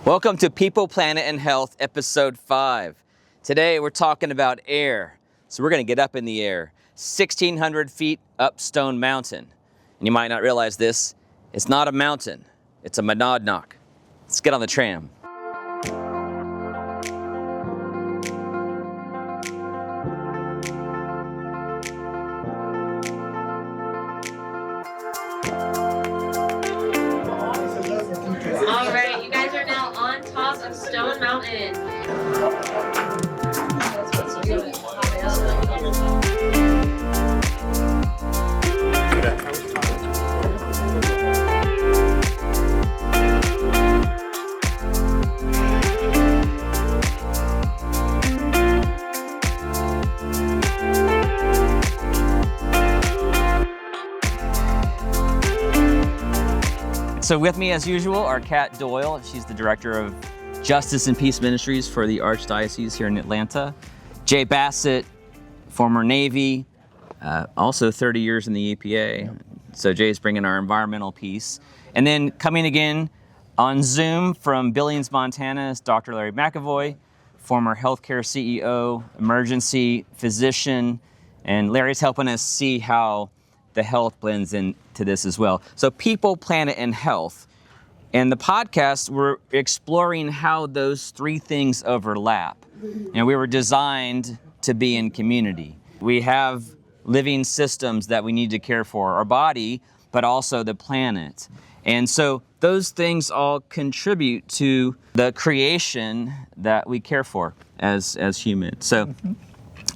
Welcome to People, Planet, and Health, Episode 5. Today we're talking about air. So we're going to get up in the air, 1,600 feet up Stone Mountain. And you might not realize this, it's not a mountain, it's a monadnock. Let's get on the tram. All right, you guys are now on top of Stone Mountain. So with me, as usual, are Kat Doyle. She's the director of Justice and Peace Ministries for the Archdiocese here in Atlanta. Jay Bassett, former Navy, also 30 years in the EPA. So Jay's bringing our environmental piece. And then coming again on Zoom from Billings, Montana is Dr. Larry McAvoy, former healthcare CEO, emergency physician. And Larry's helping us see how the health blends into this as well. So People, Planet, and Health. And the podcast, we're exploring how those three things overlap. We were designed to be in community. We have living systems that we need to care for, our body, but also the planet. And so those things all contribute to the creation that we care for as humans. So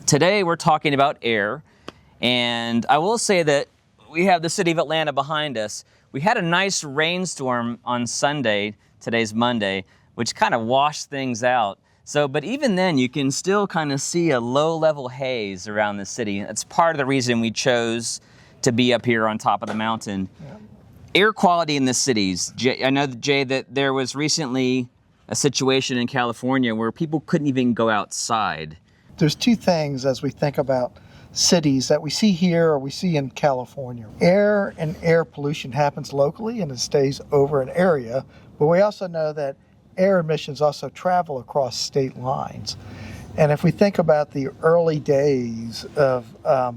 today we're talking about air. And I will say that we have the city of Atlanta behind us. We had a nice rainstorm on Sunday, today's Monday, which kind of washed things out. So, but even then, you can still kind of see a low-level haze around the city. That's part of the reason we chose to be up here on top of the mountain. Yeah. Air quality in the cities. I know, Jay, that there was recently a situation in California where people couldn't even go outside. There's two things as we think about cities that we see here or we see in California. Air and air pollution happens locally and it stays over an area, but we also know that air emissions also travel across state lines. And if we think about the early days of the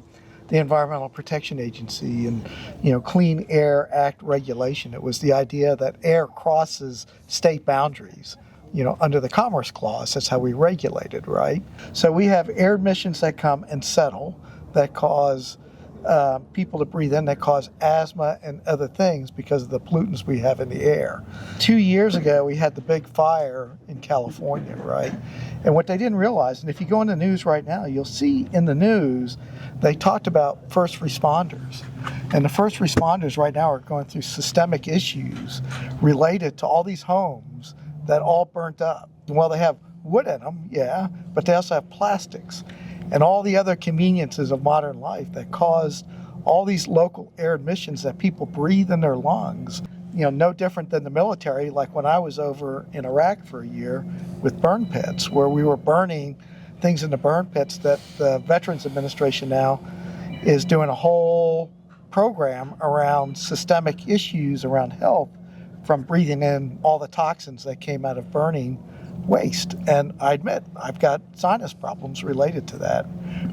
Environmental Protection Agency and Clean Air Act regulation, it was the idea that air crosses state boundaries. Under the Commerce Clause, that's how we regulate it, right? So we have air emissions that come and settle, that cause people to breathe in, that cause asthma and other things because of the pollutants we have in the air. 2 years ago, we had the big fire in California, right? And what they didn't realize, and if you go in the news right now, you'll see in the news, they talked about first responders. And the first responders right now are going through systemic issues related to all these homes that all burnt up. Well, they have wood in them, yeah, but they also have plastics and all the other conveniences of modern life that caused all these local air emissions that people breathe in their lungs. No different than the military, like when I was over in Iraq for a year with burn pits, where we were burning things in the burn pits that the Veterans Administration now is doing a whole program around systemic issues around health from breathing in all the toxins that came out of burning waste. And I admit, I've got sinus problems related to that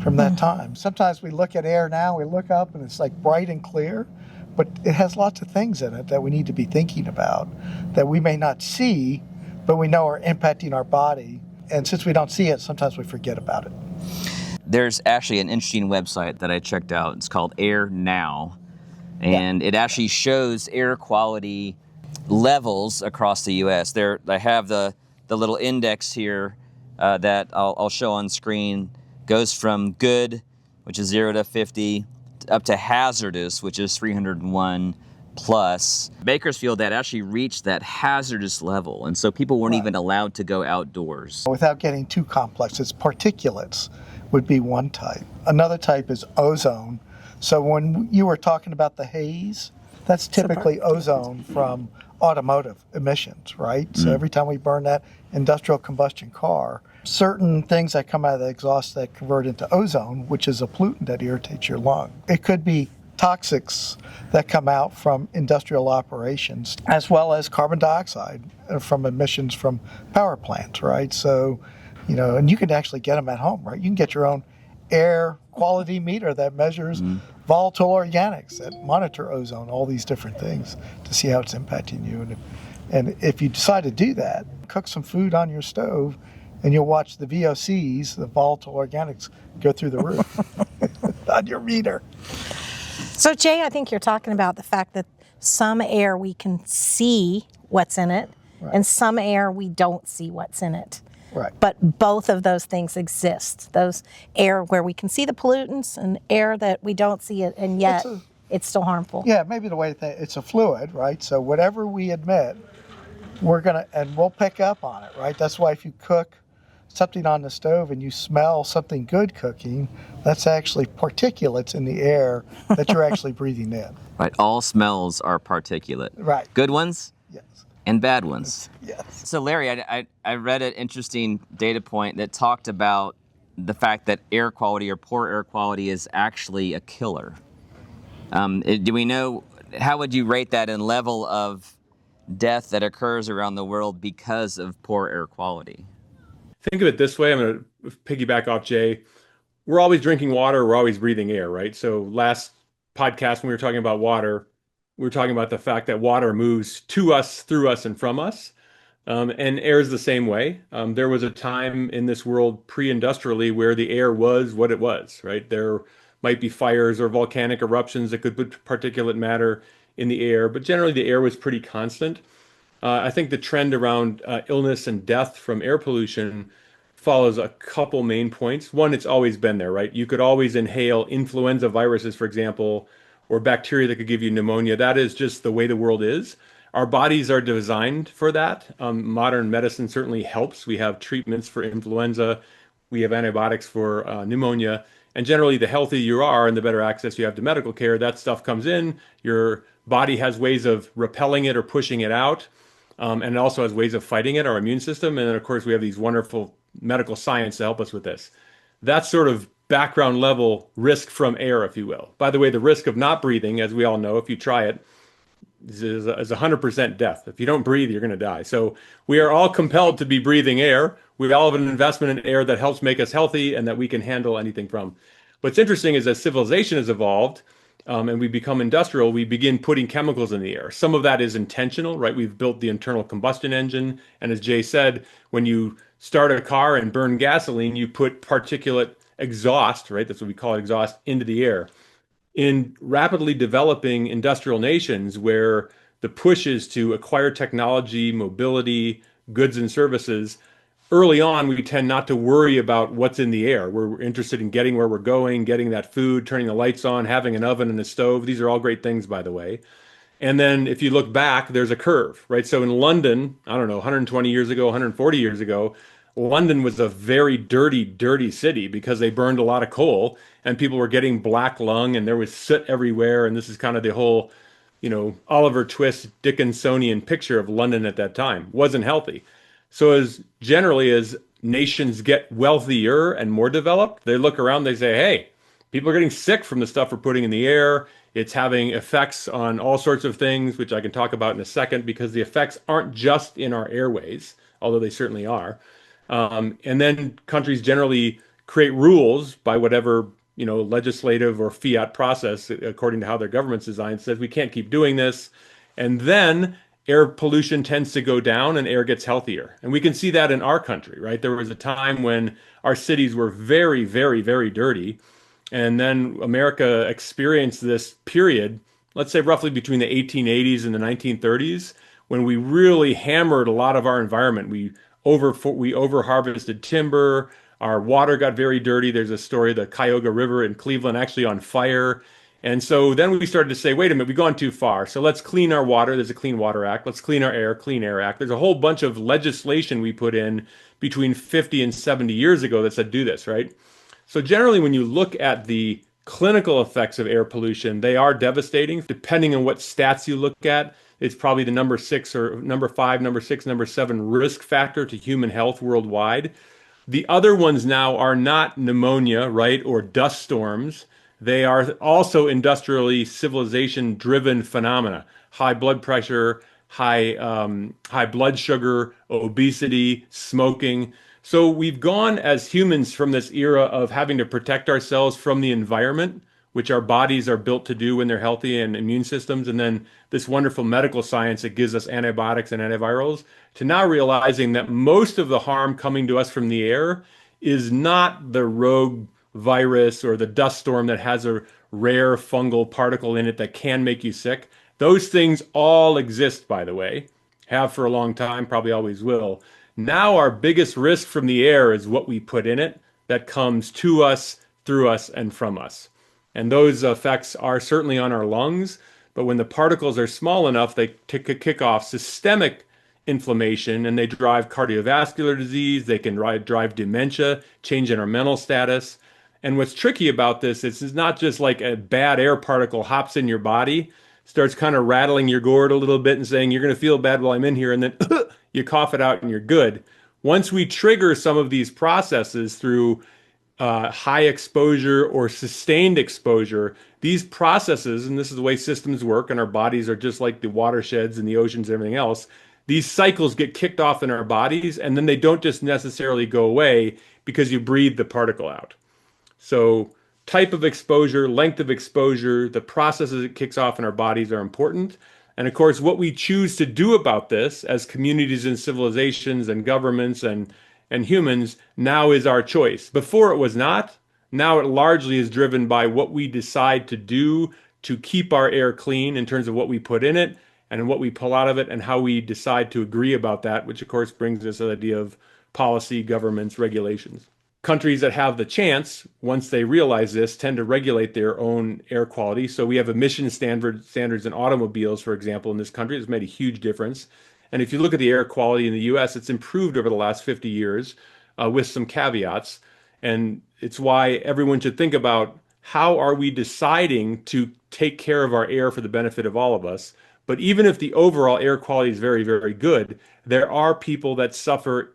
from that time. Sometimes we look at air now, we look up and it's like bright and clear, but it has lots of things in it that we need to be thinking about that we may not see, but we know are impacting our body. And since we don't see it, sometimes we forget about it. There's actually an interesting website that I checked out. It's called Air Now. And It actually shows air quality levels across the U.S. I have the little index here that I'll show on screen. Goes from good, which is 0 to 50, up to hazardous, which is 301 plus. Bakersfield, that actually reached that hazardous level, and so people weren't even allowed to go outdoors. Without getting too complex, it's particulates would be one type. Another type is ozone. So when you were talking about the haze, that's typically ozone from automotive emissions, right? So every time we burn that industrial combustion car, certain things that come out of the exhaust that convert into ozone, which is a pollutant that irritates your lung. It could be toxics that come out from industrial operations, as well as carbon dioxide from emissions from power plants, right? So, and you can actually get them at home, right? You can get your own air quality meter that measures volatile organics, that monitor ozone, all these different things to see how it's impacting you. And if you decide to do that, cook some food on your stove, and you'll watch the VOCs, the volatile organics, go through the roof on your meter. So, Jay, I think you're talking about the fact that some air we can see what's in it, right, and some air we don't see what's in it. Right. But both of those things exist. Those air where we can see the pollutants and air that we don't see it, and yet it's still harmful. Yeah, maybe the way it's a fluid, right? So whatever we emit, we'll pick up on it, right? That's why if you cook something on the stove and you smell something good cooking, that's actually particulates in the air that you're actually breathing in. Right, all smells are particulate. Right. Good ones? Yes. And bad ones. Yes. So Larry, I read an interesting data point that talked about the fact that air quality or poor air quality is actually a killer. Do we know, how would you rate that in level of death that occurs around the world because of poor air quality? Think of it this way. I'm going to piggyback off Jay. We're always drinking water. We're always breathing air, right? So last podcast, when we were talking about water, we were talking about the fact that water moves to us, through us, and from us. And air is the same way. There was a time in this world pre-industrially where the air was what it was, right? There might be fires or volcanic eruptions that could put particulate matter in the air, but generally the air was pretty constant. I think the trend around illness and death from air pollution follows a couple main points. One, it's always been there, right? You could always inhale influenza viruses, for example, or bacteria that could give you pneumonia. That is just the way the world is. Our bodies are designed for that. Modern medicine certainly helps. We have treatments for influenza. We have antibiotics for pneumonia. And generally, the healthier you are and the better access you have to medical care, that stuff comes in. Your body has ways of repelling it or pushing it out. And it also has ways of fighting it, our immune system. And then, of course, we have these wonderful medical science to help us with this. That's sort of background level risk from air, if you will. By the way, the risk of not breathing, as we all know, if you try it, is 100% death. If you don't breathe, you're going to die. So we are all compelled to be breathing air. We all have an investment in air that helps make us healthy and that we can handle anything from. What's interesting is as civilization has evolved, and we become industrial, we begin putting chemicals in the air. Some of that is intentional, right? We've built the internal combustion engine. And as Jay said, when you start a car and burn gasoline, you put particulate exhaust, right? That's what we call it, exhaust, into the air. In rapidly developing industrial nations where the push is to acquire technology, mobility, goods and services, early on, we tend not to worry about what's in the air. We're interested in getting where we're going, getting that food, turning the lights on, having an oven and a stove. These are all great things, by the way. And then if you look back, there's a curve, right? So in London, I don't know, 120 years ago, 140 years ago, London was a very dirty, dirty city because they burned a lot of coal and people were getting black lung and there was soot everywhere. And this is kind of the whole, Oliver Twist Dickinsonian picture of London at that time. Wasn't healthy. So as nations get wealthier and more developed, they look around, they say, hey, people are getting sick from the stuff we're putting in the air. It's having effects on all sorts of things, which I can talk about in a second, because the effects aren't just in our airways, although they certainly are. And then countries generally create rules by whatever, legislative or fiat process, according to how their government's designed, says we can't keep doing this. And then air pollution tends to go down and air gets healthier. And we can see that in our country, right? There was a time when our cities were very, very, very dirty. And then America experienced this period, let's say roughly between the 1880s and the 1930s, when we really hammered a lot of our environment. We over-harvested timber. Our water got very dirty. There's a story, the Cuyahoga River in Cleveland actually on fire. And so then we started to say, wait a minute, we've gone too far. So let's clean our water. There's a Clean Water Act. Let's clean our air, Clean Air Act. There's a whole bunch of legislation we put in between 50 and 70 years ago that said do this, right? So generally, when you look at the clinical effects of air pollution, they are devastating. Depending on what stats you look at, it's probably the number 6 or number 5, number 6, number 7 risk factor to human health worldwide. The other ones now are not pneumonia, right, or dust storms. They are also industrially civilization-driven phenomena. High blood pressure, high blood sugar, obesity, smoking. So we've gone as humans from this era of having to protect ourselves from the environment, which our bodies are built to do when they're healthy, and immune systems, and then this wonderful medical science that gives us antibiotics and antivirals, to now realizing that most of the harm coming to us from the air is not the rogue virus or the dust storm that has a rare fungal particle in it that can make you sick. Those things all exist, by the way, have for a long time, probably always will. Now our biggest risk from the air is what we put in it that comes to us, through us, and from us. And those effects are certainly on our lungs, but when the particles are small enough, they kick off systemic inflammation, and they drive cardiovascular disease, they can drive dementia, change in our mental status. And what's tricky about this is it's not just like a bad air particle hops in your body, starts kind of rattling your gourd a little bit and saying, you're going to feel bad while I'm in here, and then you cough it out and you're good. Once we trigger some of these processes through high exposure or sustained exposure, these processes, and this is the way systems work, and our bodies are just like the watersheds and the oceans and everything else, these cycles get kicked off in our bodies, and then they don't just necessarily go away because you breathe the particle out. So type of exposure, length of exposure, the processes it kicks off in our bodies are important. And of course, what we choose to do about this as communities and civilizations and governments and humans now is our choice. Before it was not. Now it largely is driven by what we decide to do to keep our air clean in terms of what we put in it and what we pull out of it and how we decide to agree about that, which of course brings us to the idea of policy, governments, regulations. Countries that have the chance, once they realize this, tend to regulate their own air quality. So we have emission standards in automobiles, for example, in this country. It's made a huge difference. And if you look at the air quality in the US, it's improved over the last 50 years with some caveats. And it's why everyone should think about how are we deciding to take care of our air for the benefit of all of us. But even if the overall air quality is very, very good, there are people that suffer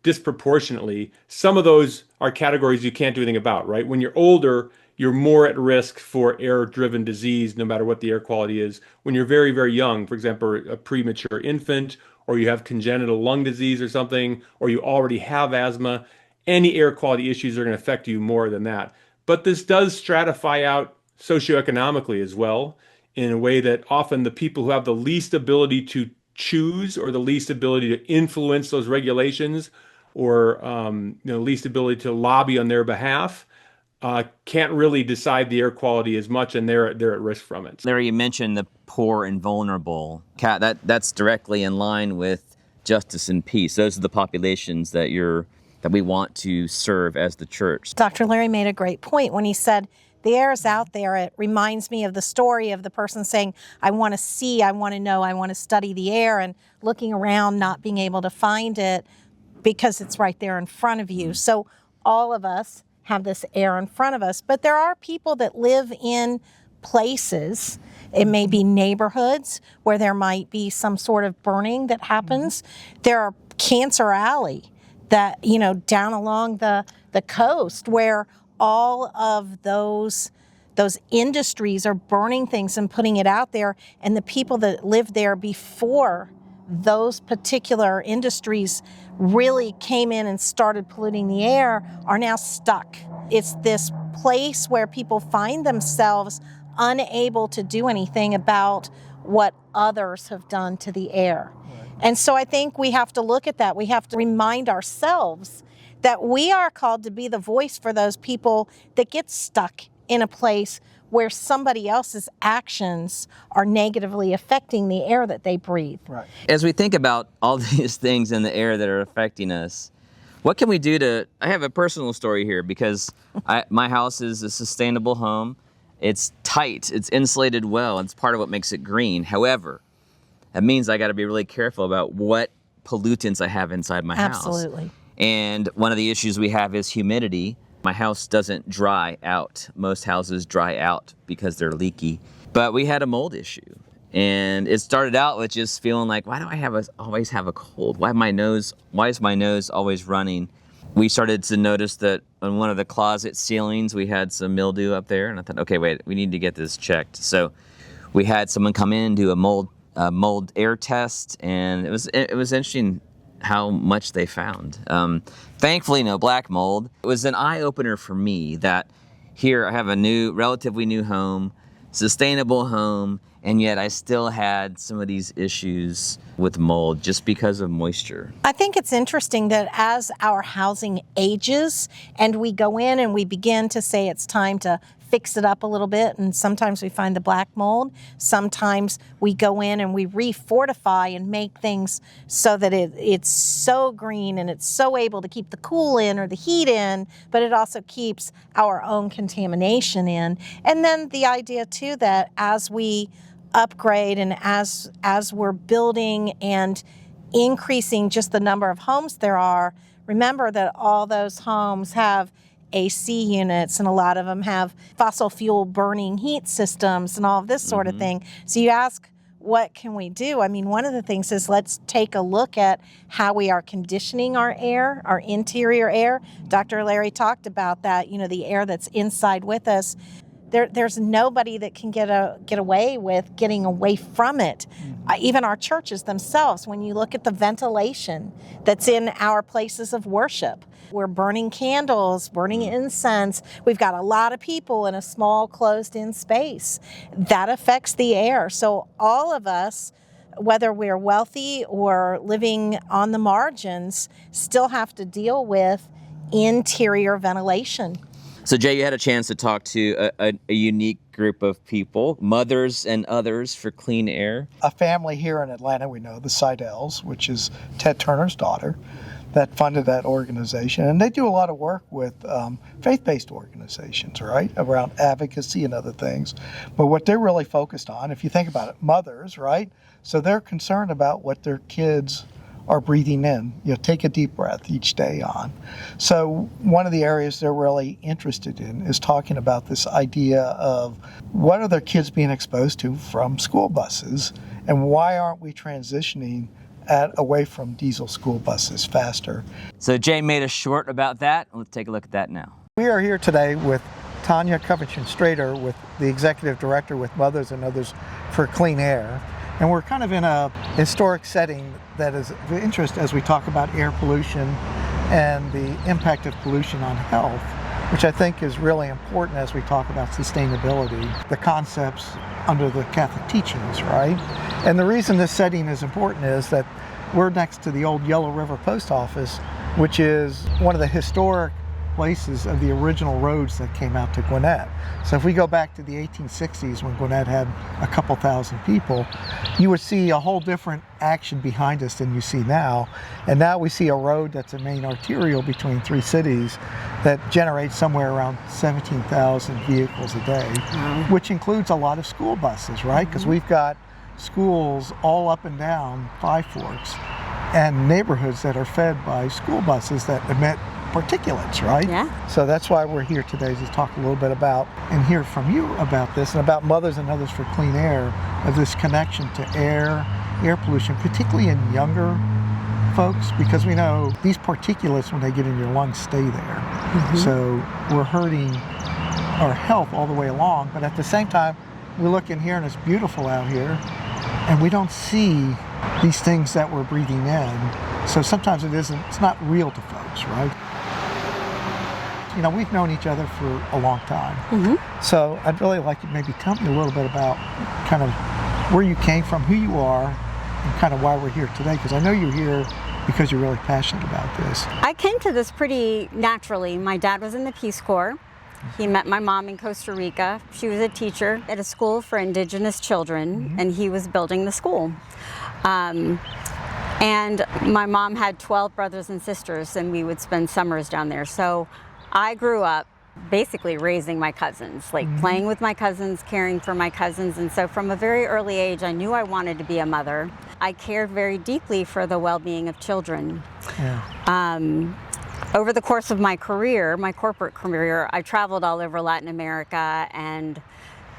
disproportionately. Some of those are categories you can't do anything about, right? When you're older, you're more at risk for air-driven disease, no matter what the air quality is. When you're very, very young, for example, a premature infant, or you have congenital lung disease or something, or you already have asthma, any air quality issues are going to affect you more than that. But this does stratify out socioeconomically as well, in a way that often the people who have the least ability to choose or the least ability to influence those regulations or least ability to lobby on their behalf can't really decide the air quality as much, and they're at risk from it. Larry, you mentioned the poor and vulnerable. Kat, that's directly in line with justice and peace. Those are the populations that we want to serve as the church. Dr. Larry made a great point when he said, the air is out there. It reminds me of the story of the person saying, I want to see, I want to know, I want to study the air, and looking around, not being able to find it because it's right there in front of you. So all of us have this air in front of us, but there are people that live in places. It may be neighborhoods where there might be some sort of burning that happens. There are Cancer Alley that, down along the coast where all of those industries are burning things and putting it out there, and the people that lived there before those particular industries really came in and started polluting the air are now stuck. It's this place where people find themselves unable to do anything about what others have done to the air. Right. And so I think we have to look at that. We have to remind ourselves that we are called to be the voice for those people that get stuck in a place where somebody else's actions are negatively affecting the air that they breathe. Right. As we think about all these things in the air that are affecting us, what can we do I have a personal story here because my house is a sustainable home. It's tight, it's insulated well, and it's part of what makes it green. However, that means I got to be really careful about what pollutants I have inside my house. Absolutely. And one of the issues we have is humidity. My house doesn't dry out. Most houses dry out because they're leaky. But we had a mold issue. And it started out with just feeling like, why do I always have a cold? Why is my nose always running? we started to notice that on one of the closet ceilings, we had some mildew up there. And I thought, okay, wait, we need to get this checked. So we had someone come in, do a mold air test, and it was interesting how much they found. Thankfully, no black mold. It was an eye-opener for me that here I have a relatively new home, sustainable home, and yet I still had some of these issues with mold just because of moisture. I think it's interesting that as our housing ages and we go in and we begin to say it's time to fix it up a little bit, and sometimes we find the black mold, sometimes we go in and we refortify and make things so that it's so green and it's so able to keep the cool in or the heat in, but it also keeps our own contamination in. And then the idea too that as we upgrade and as we're building and increasing just the number of homes there are, remember that all those homes have AC units, and a lot of them have fossil fuel burning heat systems and all of this sort of thing. So you ask, what can we do? I mean, one of the things is let's take a look at how we are conditioning our air, our interior air. Dr. Larry talked about that, the air that's inside with us. There's nobody that can get away with getting away from it. Even our churches themselves, when you look at the ventilation that's in our places of worship, we're burning candles, burning incense. We've got a lot of people in a small closed-in space. That affects the air. So all of us, whether we're wealthy or living on the margins, still have to deal with interior ventilation. So Jay, you had a chance to talk to a unique group of people, Mothers and Others for Clean Air. A family here in Atlanta, we know, the Seidel's, which is Ted Turner's daughter, that funded that organization. And they do a lot of work with faith-based organizations, right, around advocacy and other things. But what they're really focused on, if you think about it, mothers, right? So they're concerned about what their kids are breathing in. Take a deep breath each day on. So one of the areas they're really interested in is talking about this idea of what are their kids being exposed to from school buses, and why aren't we transitioning away from diesel school buses faster? So Jay made a short about that. Let's take a look at that now. We are here today with Tanya Coventry-Strader, with the executive director with Mothers and Others for Clean Air. And we're kind of in a historic setting that is of interest as we talk about air pollution and the impact of pollution on health, which I think is really important as we talk about sustainability, the concepts under the Catholic teachings, right? And the reason this setting is important is that we're next to the old Yellow River Post Office, which is one of the historic places of the original roads that came out to Gwinnett. So if we go back to the 1860s when Gwinnett had a couple thousand people, you would see a whole different action behind us than you see now. And now we see a road that's a main arterial between three cities that generates somewhere around 17,000 vehicles a day, which includes a lot of school buses, right? Because we've got schools all up and down Five Forks and neighborhoods that are fed by school buses that emit particulates, right? Yeah. So that's why we're here today, to talk a little bit about and hear from you about this and about Mothers and Others for Clean Air, of this connection to air pollution, particularly in younger folks, because we know these particulates, when they get in your lungs, stay there. So we're hurting our health all the way along, but at the same time, we look in here and it's beautiful out here, and we don't see these things that we're breathing in. So sometimes it's not real to folks, right? We've known each other for a long time. So I'd really like you to maybe tell me a little bit about kind of where you came from, who you are, and kind of why we're here today, because I know you're here because you're really passionate about this. I came to this pretty naturally. My dad was in the Peace Corps. He met my mom in Costa Rica. She was a teacher at a school for indigenous children, and he was building the school. And my mom had 12 brothers and sisters, and we would spend summers down there. So I grew up basically raising my cousins, like playing with my cousins, caring for my cousins. And so from a very early age, I knew I wanted to be a mother. I cared very deeply for the well-being of children. Over the course of my career, my corporate career, I traveled all over Latin America and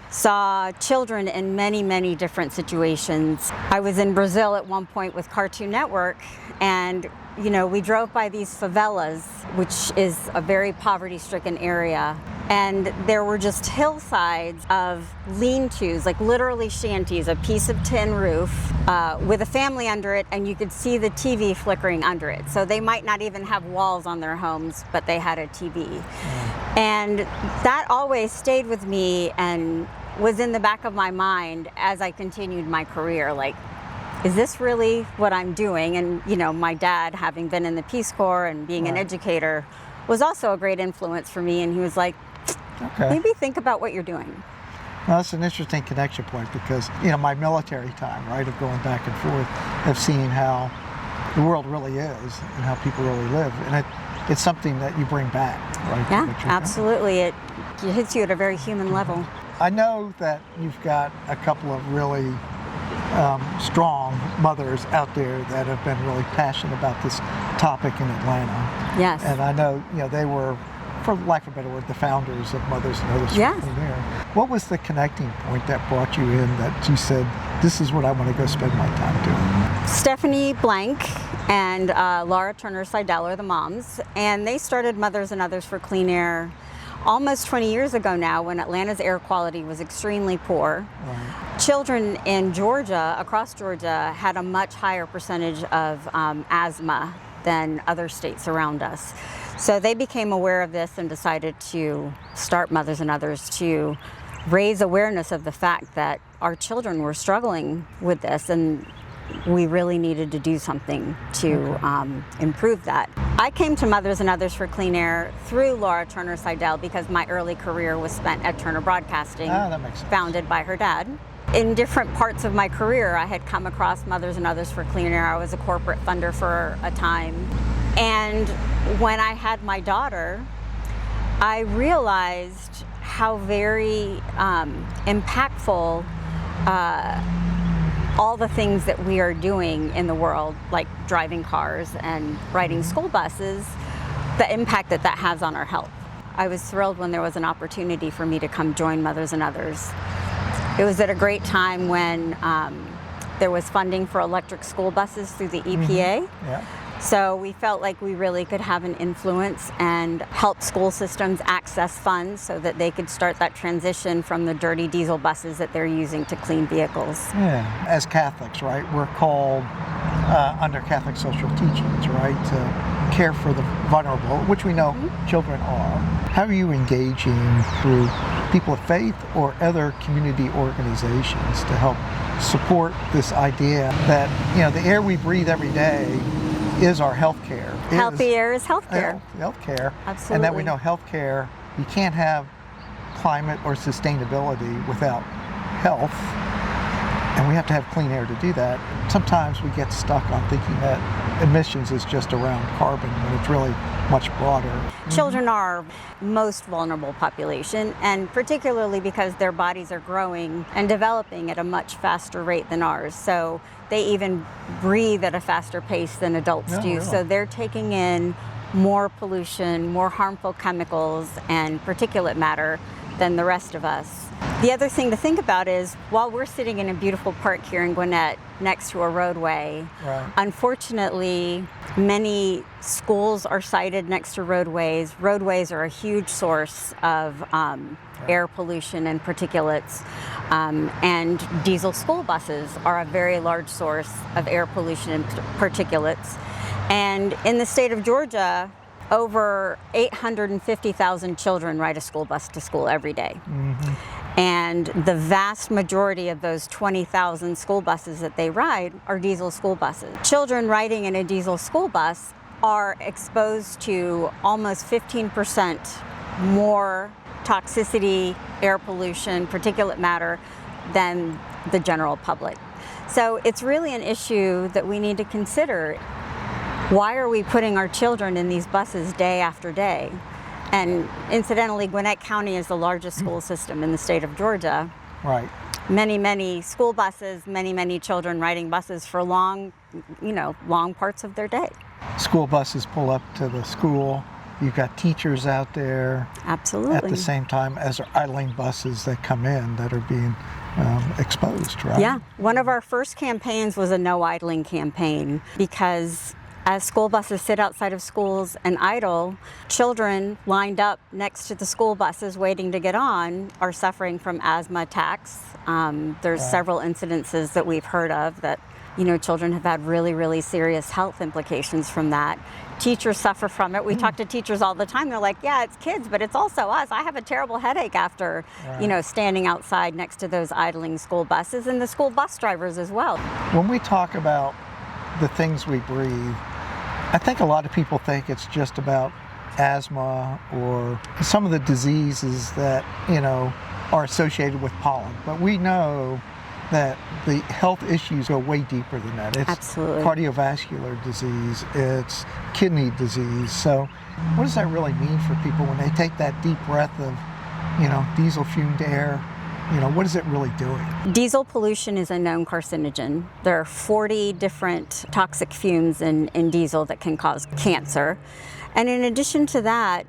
saw children in many, many different situations. I was in Brazil at one point with Cartoon Network, and we drove by these favelas, which is a very poverty-stricken area. And there were just hillsides of lean-tos, like literally shanties, a piece of tin roof with a family under it, and you could see the TV flickering under it. So they might not even have walls on their homes, but they had a TV. And that always stayed with me and was in the back of my mind as I continued my career. Like, is this really what I'm doing? And my dad, having been in the Peace Corps and being an educator, was also a great influence for me. And he was like, maybe think about what you're doing. Well, that's an interesting connection point because, my military time, right, of going back and forth, of seeing how the world really is and how people really live. And it's something that you bring back, right? Yeah, absolutely. It hits you at a very human level. I know that you've got a couple of really strong mothers out there that have been really passionate about this topic in Atlanta. Yes. And I know, they were, for lack of a better word, the founders of Mothers and Others. Yes. What was the connecting point that brought you in that you said, this is what I want to go spend my time doing? Stephanie Blank and Laura Turner Seidel are the moms, and they started Mothers and Others for Clean Air almost 20 years ago now, when Atlanta's air quality was extremely poor. Right. Children in Georgia, across Georgia, had a much higher percentage of asthma than other states around us. So they became aware of this and decided to start Mothers and Others to raise awareness of the fact that our children were struggling with this, and we really needed to do something to improve that. I came to Mothers and Others for Clean Air through Laura Turner Seidel because my early career was spent at Turner Broadcasting, that makes sense. Founded by her dad. In different parts of my career, I had come across Mothers and Others for Clean Air. I was a corporate funder for a time. And when I had my daughter, I realized how very impactful all the things that we are doing in the world, like driving cars and riding school buses, the impact that that has on our health. I was thrilled when there was an opportunity for me to come join Mothers and Others. It was at a great time when there was funding for electric school buses through the EPA. Yeah. So we felt like we really could have an influence and help school systems access funds so that they could start that transition from the dirty diesel buses that they're using to clean vehicles. Yeah, as Catholics, right, we're called under Catholic social teachings, right, to care for the vulnerable, which we know children are. How are you engaging through people of faith or other community organizations to help support this idea that, the air we breathe every day is our health care. Healthy air is health care. Health care. Absolutely. And that we know health care, you can't have climate or sustainability without health. And we have to have clean air to do that. Sometimes we get stuck on thinking that emissions is just around carbon when it's really much broader. Children are our most vulnerable population, and particularly because their bodies are growing and developing at a much faster rate than ours. So they even breathe at a faster pace than adults do. Really? So they're taking in more pollution, more harmful chemicals and particulate matter than the rest of us. The other thing to think about is, while we're sitting in a beautiful park here in Gwinnett next to a roadway, Right. Unfortunately, many schools are sited next to roadways. Roadways are a huge source of air pollution and particulates, and diesel school buses are a very large source of air pollution and particulates. And in the state of Georgia, over 850,000 children ride a school bus to school every day. And the vast majority of those 20,000 school buses that they ride are diesel school buses. Children riding in a diesel school bus are exposed to almost 15% more toxicity, air pollution, particulate matter than the general public. So it's really an issue that we need to consider. Why are we putting our children in these buses day after day? And incidentally, Gwinnett County is the largest school system in the state of Georgia. Right. Many, many school buses, many, many children riding buses for long parts of their day. School buses pull up to the school You've got teachers out there Absolutely. at the same time as idling buses that come in that are being exposed, right? Yeah. One of our first campaigns was a no idling campaign, because as school buses sit outside of schools and idle, children lined up next to the school buses waiting to get on are suffering from asthma attacks. There's several incidences that we've heard of that, children have had really, really serious health implications from that. Teachers suffer from it. We talk to teachers all the time. They're like, yeah, it's kids, but it's also us. I have a terrible headache after, standing outside next to those idling school buses, and the school bus drivers as well. When we talk about the things we breathe, I think a lot of people think it's just about asthma or some of the diseases that, are associated with pollen. But we know that the health issues go way deeper than that. It's Absolutely. Cardiovascular disease, it's kidney disease. So what does that really mean for people when they take that deep breath of, diesel fumed air? What is it really doing? Diesel pollution is a known carcinogen. There are 40 different toxic fumes in diesel that can cause cancer. And in addition to that,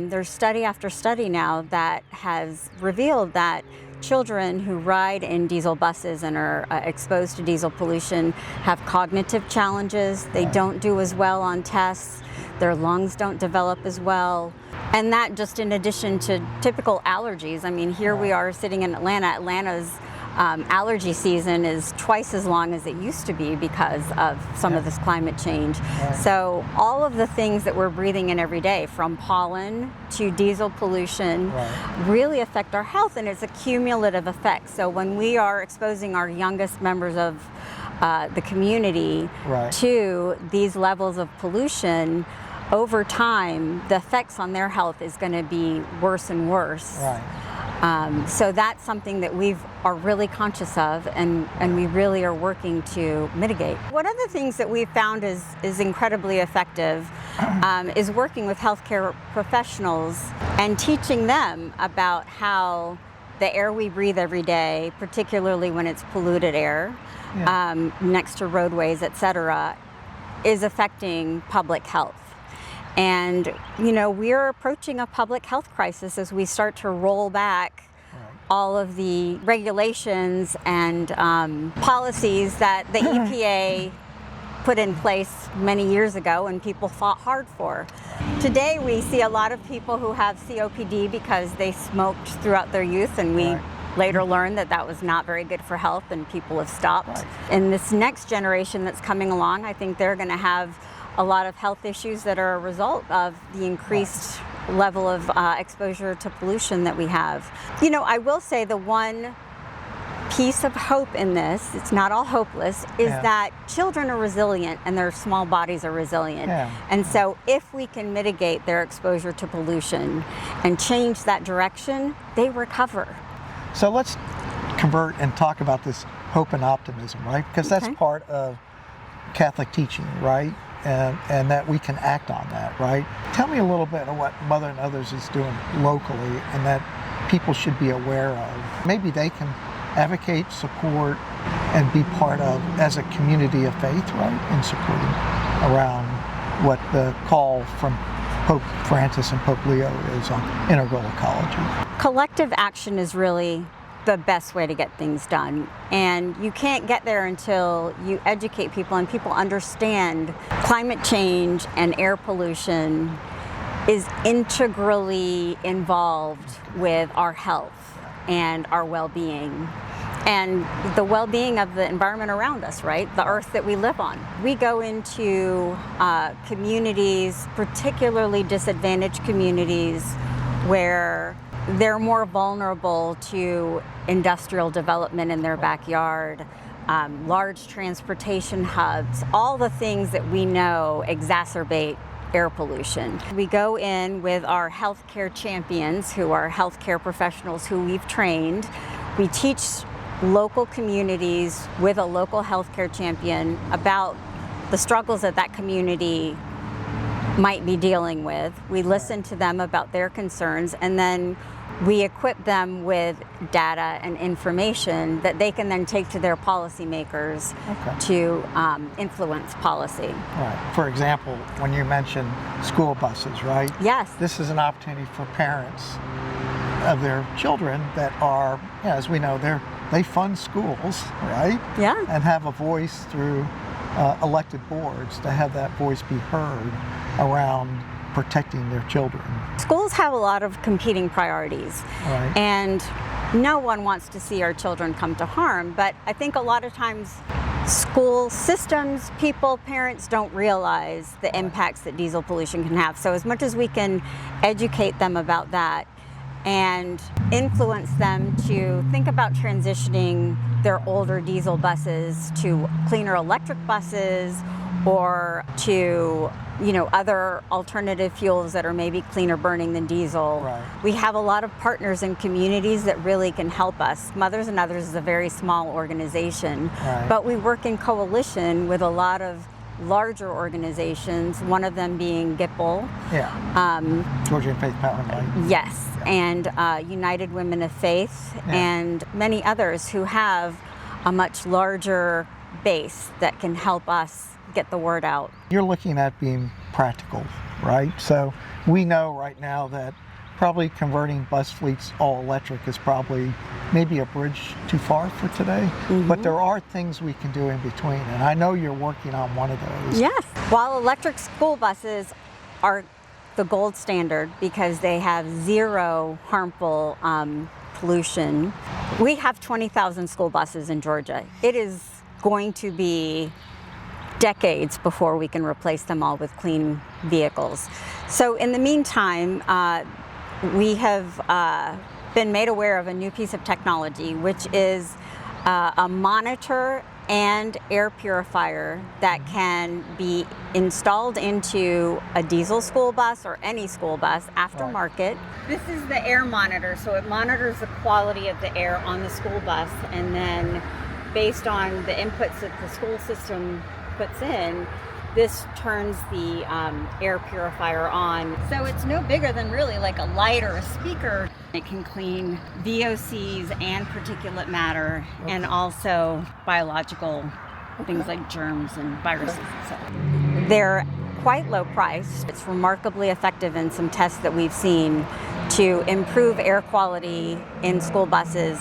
there's study after study now that has revealed that children who ride in diesel buses and are exposed to diesel pollution have cognitive challenges. They don't do as well on tests. Their lungs don't develop as well. And that just in addition to typical allergies. I mean, here we are sitting in Atlanta. Atlanta's allergy season is twice as long as it used to be because of some of this climate change. So all of the things that we're breathing in every day, from pollen to diesel pollution, really affect our health, and it's a cumulative effect. So when we are exposing our youngest members of the community to these levels of pollution, over time, the effects on their health is going to be worse and worse. So that's something that we are really conscious of, and we really are working to mitigate. One of the things that we've found is incredibly effective is working with healthcare professionals and teaching them about how the air we breathe every day, particularly when it's polluted air, next to roadways, et cetera, is affecting public health. And, we're approaching a public health crisis as we start to roll back all of the regulations and policies that the EPA put in place many years ago and people fought hard for. Today, we see a lot of people who have COPD because they smoked throughout their youth, and we later learned that was not very good for health, and people have stopped. And this next generation that's coming along, I think they're going to have a lot of health issues that are a result of the increased level of exposure to pollution that we have. I will say the one piece of hope in this, it's not all hopeless, is that children are resilient and their small bodies are resilient. And so if we can mitigate their exposure to pollution and change that direction, they recover. So let's convert and talk about this hope and optimism, right? Because that's part of Catholic teaching, right? And that we can act on that, right? Tell me a little bit of what Mother and Others is doing locally and that people should be aware of. Maybe they can advocate, support, and be part of as a community of faith, right? In supporting around what the call from Pope Francis and Pope Leo is on integral ecology. Collective action is really the best way to get things done. And you can't get there until you educate people and people understand climate change and air pollution is integrally involved with our health and our well-being and the well-being of the environment around us, right? The earth that we live on. We go into communities, particularly disadvantaged communities, where they're more vulnerable to industrial development in their backyard, large transportation hubs, all the things that we know exacerbate air pollution. We go in with our healthcare champions, who are healthcare professionals who we've trained. We teach local communities with a local healthcare champion about the struggles that community might be dealing with. We listen to them about their concerns, and then we equip them with data and information that they can then take to their policymakers to influence policy. Right. For example, when you mentioned school buses, right? Yes. This is an opportunity for parents of their children that are, as we know, they fund schools, right? Yeah. And have a voice through elected boards to have that voice be heard around protecting their children. Schools have a lot of competing priorities, Right. and no one wants to see our children come to harm, but I think a lot of times school systems, people, parents don't realize the impacts that diesel pollution can have. So as much as we can educate them about that and influence them to think about transitioning their older diesel buses to cleaner electric buses, or to other alternative fuels that are maybe cleaner burning than diesel. Right. We have a lot of partners and communities that really can help us. Mothers and Others is a very small organization, Right. but we work in coalition with a lot of larger organizations, one of them being GIPL. Georgia Faith, Power, and Light. Yes, and United Women of Faith, and many others who have a much larger base that can help us get the word out. You're looking at being practical, right? So we know right now that probably converting bus fleets all electric is probably maybe a bridge too far for today, but there are things we can do in between, and I know you're working on one of those. Yes, while electric school buses are the gold standard because they have zero harmful pollution, we have 20,000 school buses in Georgia. It is going to be decades before we can replace them all with clean vehicles. So in the meantime, we have been made aware of a new piece of technology, which is a monitor and air purifier that can be installed into a diesel school bus or any school bus aftermarket. This is the air monitor, so it monitors the quality of the air on the school bus, and then based on the inputs that the school system puts in, this turns the air purifier on. So it's no bigger than really like a light or a speaker. It can clean VOCs and particulate matter, and also biological things like germs and viruses and stuff. They're quite low priced. It's remarkably effective in some tests that we've seen to improve air quality in school buses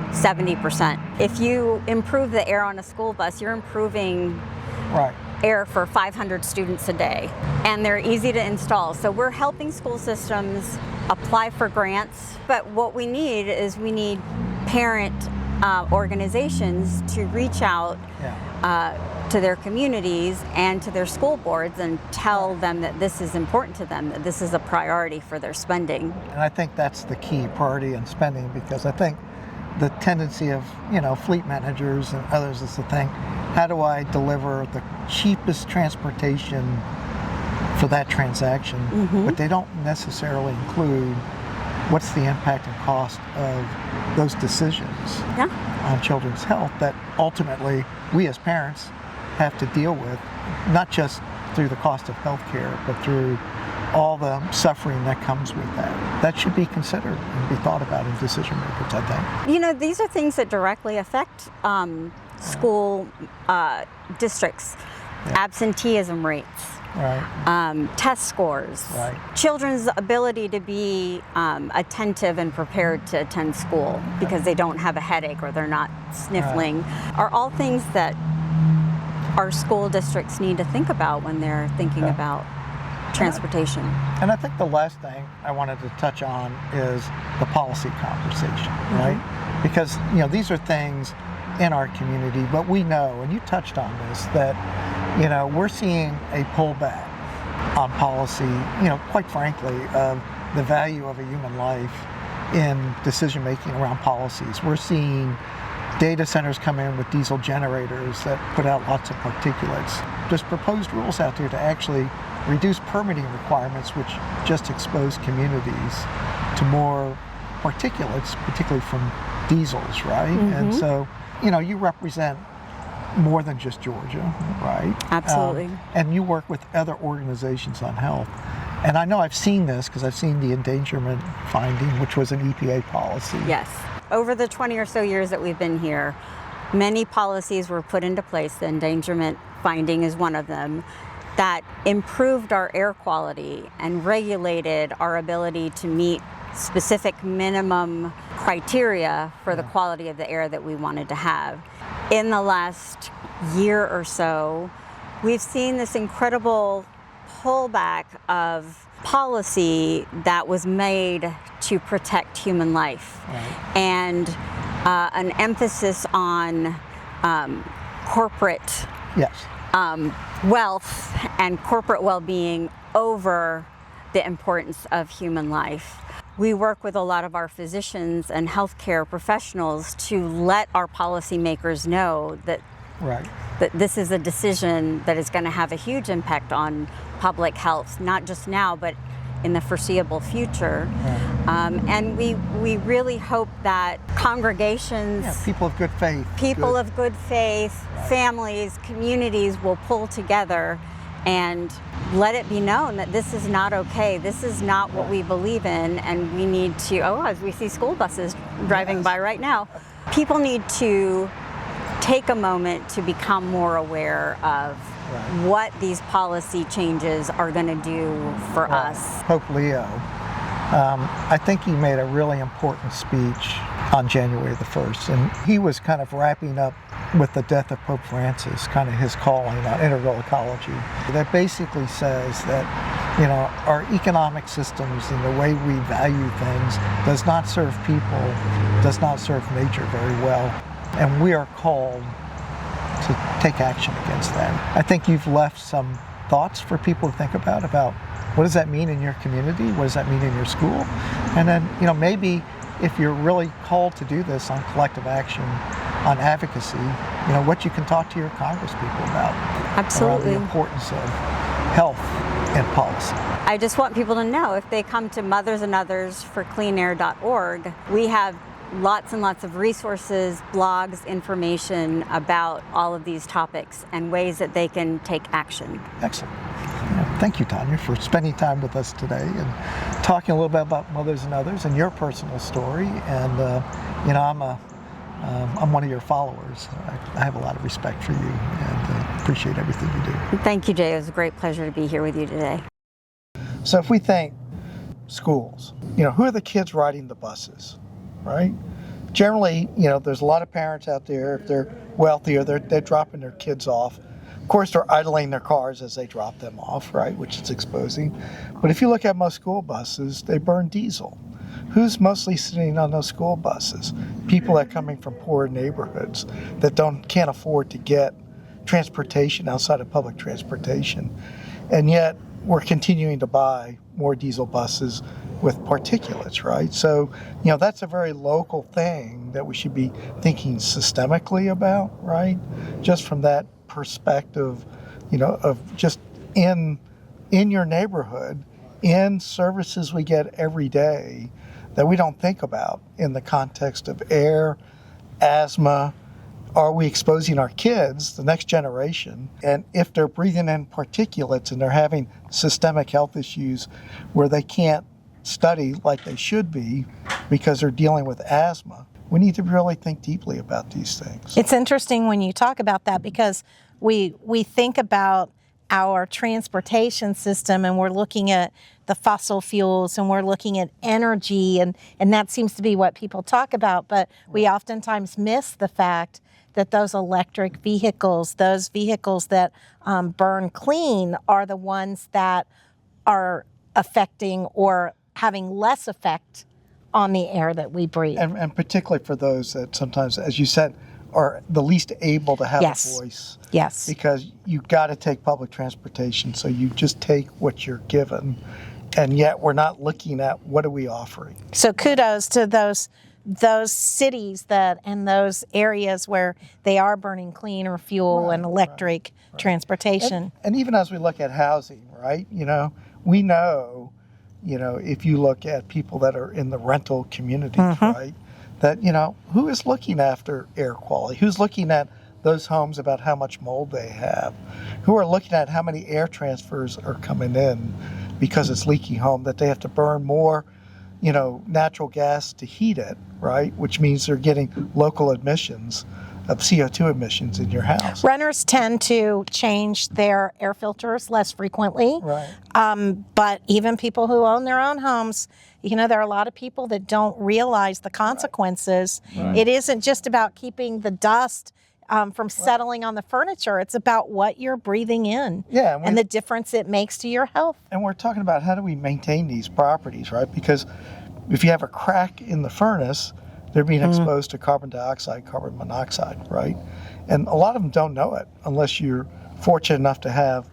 70%. If you improve the air on a school bus, you're improving air for 500 students a day, and they're easy to install. So we're helping school systems apply for grants, but what we need parent organizations to reach out to their communities and to their school boards and tell them that this is important to them, that this is a priority for their spending. And I think that's the key, priority in spending, because I think the tendency of fleet managers and others is to think, how do I deliver the cheapest transportation for that transaction? But they don't necessarily include what's the impact and cost of those decisions on children's health that ultimately we as parents have to deal with, not just through the cost of health care, but through all the suffering that comes with that. That should be considered and be thought about in decision makers, I think. These are things that directly affect school districts, absenteeism rates, test scores, children's ability to be attentive and prepared to attend school because they don't have a headache or they're not sniffling, are all things that our school districts need to think about when they're thinking about transportation. And I think the last thing I wanted to touch on is the policy conversation, right? Because these are things in our community, but we know, and you touched on this, that we're seeing a pullback on policy, quite frankly, of the value of a human life in decision making around policies. We're seeing data centers come in with diesel generators that put out lots of particulates. There's proposed rules out there to actually reduce permitting requirements, which just expose communities to more particulates, particularly from diesels, right? And so, you represent more than just Georgia, right? Absolutely. And you work with other organizations on health. And I know I've seen this because I've seen the endangerment finding, which was an EPA policy. Yes. Over the 20 or so years that we've been here, many policies were put into place. The endangerment finding is one of them, that improved our air quality and regulated our ability to meet specific minimum criteria for the quality of the air that we wanted to have. In the last year or so, we've seen this incredible pullback of policy that was made to protect human life, and an emphasis on corporate wealth and corporate well-being over the importance of human life. We work with a lot of our physicians and healthcare professionals to let our policymakers know that that this is a decision that is going to have a huge impact on public health, not just now, but in the foreseeable future. And we really hope that congregations, people of good faith, families, communities will pull together and let it be known that this is not okay. This is not what we believe in, and we need to, as we see school buses driving by right now, people need to take a moment to become more aware of what these policy changes are going to do for us. Pope Leo, I think he made a really important speech on January the 1st, and he was kind of wrapping up with the death of Pope Francis, kind of his calling on integral ecology. That basically says that, our economic systems and the way we value things does not serve people, does not serve nature very well. And we are called to take action against that. I think you've left some thoughts for people to think about what does that mean in your community? What does that mean in your school? And then, maybe if you're really called to do this on collective action, on advocacy, what you can talk to your congresspeople about. Absolutely. Around the importance of health and policy. I just want people to know, if they come to mothersandOthersforcleanair.org, we have lots and lots of resources, blogs, information about all of these topics and ways that they can take action. Excellent. Thank you, Tanya, for spending time with us today and talking a little bit about Mothers and Others and your personal story. And I'm one of your followers. I have a lot of respect for you and appreciate everything you do. Thank you, Jay. It was a great pleasure to be here with you today. So if we think schools, who are the kids riding the buses? Right? Generally, there's a lot of parents out there, if they're wealthy or they're dropping their kids off. Of course, they're idling their cars as they drop them off, right, which is exposing. But if you look at most school buses, they burn diesel. Who's mostly sitting on those school buses? People that are coming from poor neighborhoods that can't afford to get transportation outside of public transportation. And yet, we're continuing to buy more diesel buses with particulates, right? So, that's a very local thing that we should be thinking systemically about, right? Just from that perspective, of just in your neighborhood, in services we get every day that we don't think about in the context of air, asthma. Are we exposing our kids, the next generation? And if they're breathing in particulates and they're having systemic health issues where they can't study like they should be because they're dealing with asthma, we need to really think deeply about these things. It's interesting when you talk about that because we think about our transportation system and we're looking at the fossil fuels and we're looking at energy and that seems to be what people talk about, but we oftentimes miss the fact that those electric vehicles, those vehicles that burn clean are the ones that are affecting or having less effect on the air that we breathe. And particularly for those that sometimes, as you said, are the least able to have a voice. Yes. Because you've got to take public transportation, so you just take what you're given, and yet we're not looking at what are we offering. So kudos to those cities and those areas where they are burning cleaner fuel and electric transportation. And even as we look at housing, right? We know, if you look at people that are in the rental communities, right? That, who is looking after air quality? Who's looking at those homes about how much mold they have, who are looking at how many air transfers are coming in because it's leaky home, that they have to burn more, natural gas to heat it, right? Which means they're getting local emissions of CO2 emissions in your house. Renters tend to change their air filters less frequently. Right. But even people who own their own homes, there are a lot of people that don't realize the consequences. Right. It isn't just about keeping the dust from settling on the furniture. It's about what you're breathing in and the difference it makes to your health. And we're talking about how do we maintain these properties, right? Because if you have a crack in the furnace, they're being exposed to carbon dioxide, carbon monoxide, right? And a lot of them don't know it unless you're fortunate enough to have